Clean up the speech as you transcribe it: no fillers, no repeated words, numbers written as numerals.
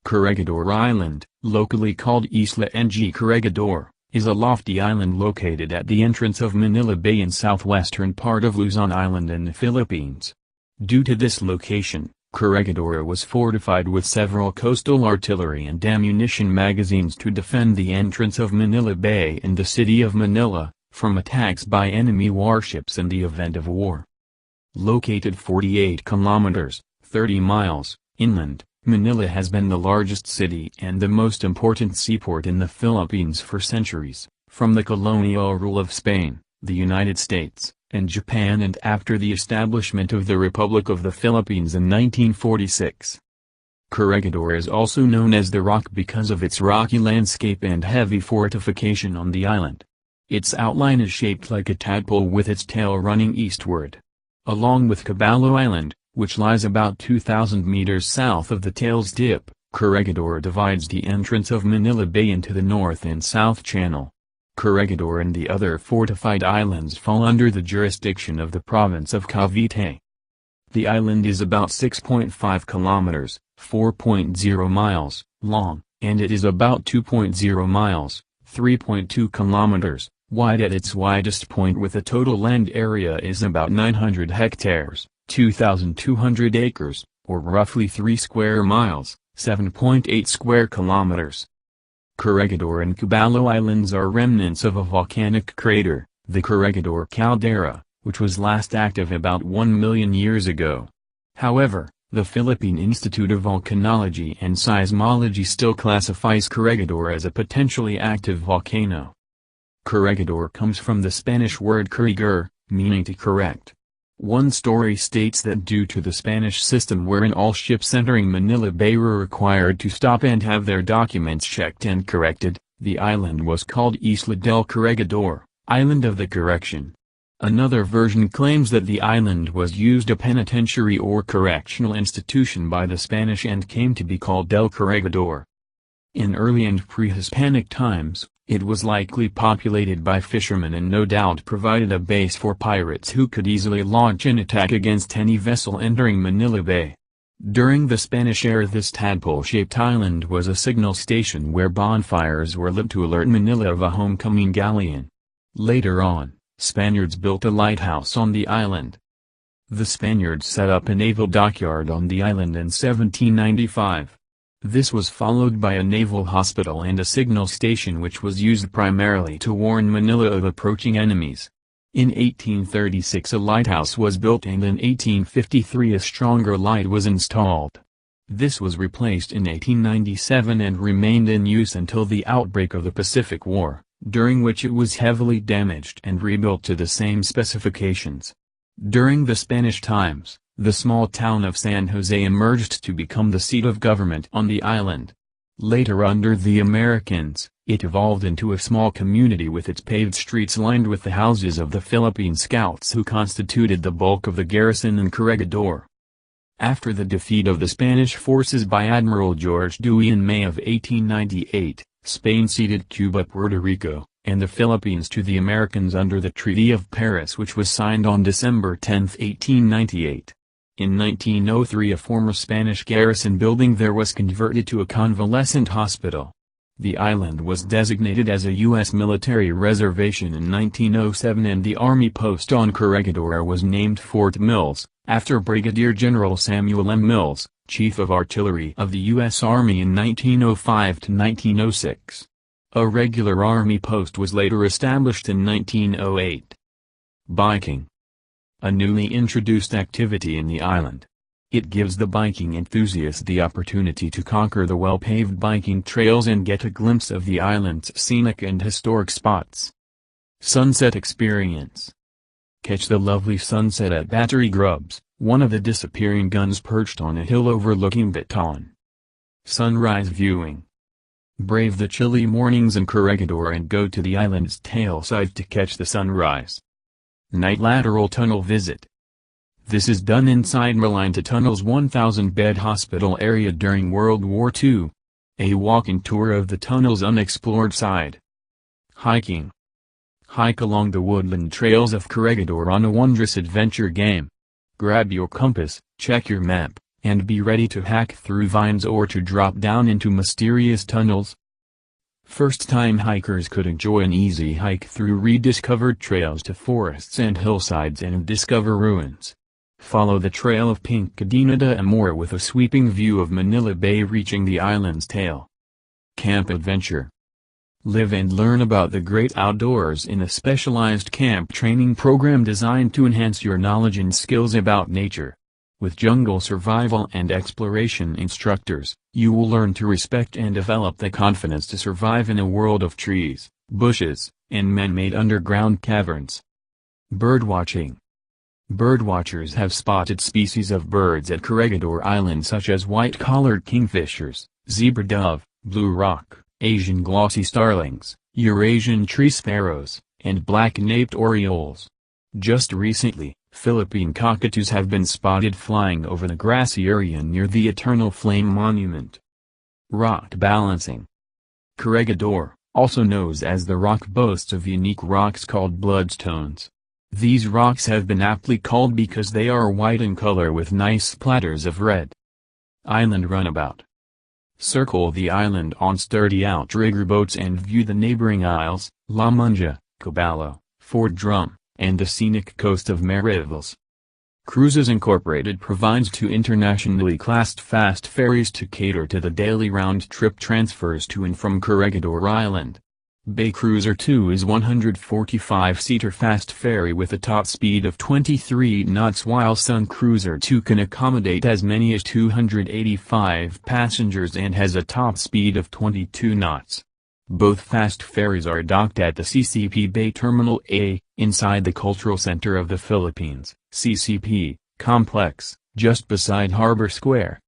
Corregidor Island, locally called Isla ng Corregidor, is a lofty island located at the entrance of Manila Bay in southwestern part of Luzon Island in the Philippines. Due to this location, Corregidor was fortified with several coastal artillery and ammunition magazines to defend the entrance of Manila Bay and the City of Manila, from attacks by enemy warships in the event of war. Located 48 kilometers, 30 miles, inland, Manila has been the largest city and the most important seaport in the Philippines for centuries, from the colonial rule of Spain, the United States, and Japan and after the establishment of the Republic of the Philippines in 1946. Corregidor is also known as the Rock because of its rocky landscape and heavy fortification on the island. Its outline is shaped like a tadpole with its tail running eastward. Along with Caballo Island, which lies about 2,000 meters south of the tail's tip, Corregidor divides the entrance of Manila Bay into the north and south channel. Corregidor and the other fortified islands fall under the jurisdiction of the province of Cavite. The island is about 6.5 kilometers, 4.0 miles, long, and it is about 2.0 miles, 3.2 kilometers, wide at its widest point with a total land area is about 900 hectares. 2,200 acres, or roughly 3 square miles, 7.8 square kilometers. Corregidor and Caballo Islands are remnants of a volcanic crater, the Corregidor caldera, which was last active about 1 million years ago. However, the Philippine Institute of Volcanology and Seismology still classifies Corregidor as a potentially active volcano. Corregidor comes from the Spanish word corregir, meaning to correct. One story states that due to the Spanish system wherein all ships entering Manila Bay were required to stop and have their documents checked and corrected, the island was called Isla del Corregidor, Island of the Correction. Another version claims that the island was used a penitentiary or correctional institution by the Spanish and came to be called del Corregidor. In early and pre-Hispanic times, it was likely populated by fishermen and no doubt provided a base for pirates who could easily launch an attack against any vessel entering Manila Bay. During the Spanish era this tadpole-shaped island was a signal station where bonfires were lit to alert Manila of a homecoming galleon. Later on, Spaniards built a lighthouse on the island. The Spaniards set up a naval dockyard on the island in 1795. This was followed by a naval hospital and a signal station which was used primarily to warn Manila of approaching enemies. In 1836 a lighthouse was built and in 1853 a stronger light was installed. This was replaced in 1897 and remained in use until the outbreak of the Pacific War, during which it was heavily damaged and rebuilt to the same specifications. During the Spanish times, the small town of San Jose emerged to become the seat of government on the island. Later under the Americans, it evolved into a small community with its paved streets lined with the houses of the Philippine Scouts who constituted the bulk of the garrison in Corregidor. After the defeat of the Spanish forces by Admiral George Dewey in May of 1898, Spain ceded Cuba, Puerto Rico, and the Philippines to the Americans under the Treaty of Paris which was signed on December 10, 1898. In 1903 a former Spanish garrison building there was converted to a convalescent hospital. The island was designated as a U.S. military reservation in 1907 and the Army post on Corregidor was named Fort Mills, after Brigadier General Samuel M. Mills, Chief of Artillery of the U.S. Army in 1905 to 1906. A regular Army post was later established in 1908. Biking. A newly introduced activity in the island. It gives the biking enthusiast the opportunity to conquer the well-paved biking trails and get a glimpse of the island's scenic and historic spots. Sunset experience. Catch the lovely sunset at Battery Grubs, one of the disappearing guns perched on a hill overlooking Bataan. Sunrise viewing. Brave the chilly mornings in Corregidor and go to the island's tail side to catch the sunrise. Night lateral tunnel visit. This is done inside Malinta Tunnel's 1,000-bed hospital area during World War II. A walking tour of the tunnel's unexplored side. Hiking. Hike along the woodland trails of Corregidor on a wondrous adventure game. Grab your compass, check your map, And be ready to hack through vines or to drop down into mysterious tunnels. First-time hikers could enjoy an easy hike through rediscovered trails to forests and hillsides and discover ruins. Follow the trail of Pink Cadena de Amor with a sweeping view of Manila Bay reaching the island's tail. Camp Adventure. Live and learn about the great outdoors in a specialized camp training program designed to enhance your knowledge and skills about nature. With jungle survival and exploration instructors, you will learn to respect and develop the confidence to survive in a world of trees, bushes, and man-made underground caverns. Birdwatching. Birdwatchers have spotted species of birds at Corregidor Island such as white-collared kingfishers, zebra dove, blue rock, Asian glossy starlings, Eurasian tree sparrows, and black-naped orioles. Just recently, Philippine cockatoos have been spotted flying over the grassy area near the Eternal Flame Monument. Rock balancing. Corregidor, also known as the Rock, boasts of unique rocks called bloodstones. These rocks have been aptly called because they are white in color with nice splatters of red. Island runabout. Circle the island on sturdy outrigger boats and view the neighboring isles, La Munja, Caballo, Fort Drum, and the scenic coast of Mariveles. Cruises Incorporated provides two internationally classed fast ferries to cater to the daily round-trip transfers to and from Corregidor Island. Bay Cruiser 2 is a 145-seater fast ferry with a top speed of 23 knots, while Sun Cruiser 2 can accommodate as many as 285 passengers and has a top speed of 22 knots. Both fast ferries are docked at the CCP Bay Terminal A, inside the Cultural Center of the Philippines, CCP, complex, just beside Harbor Square.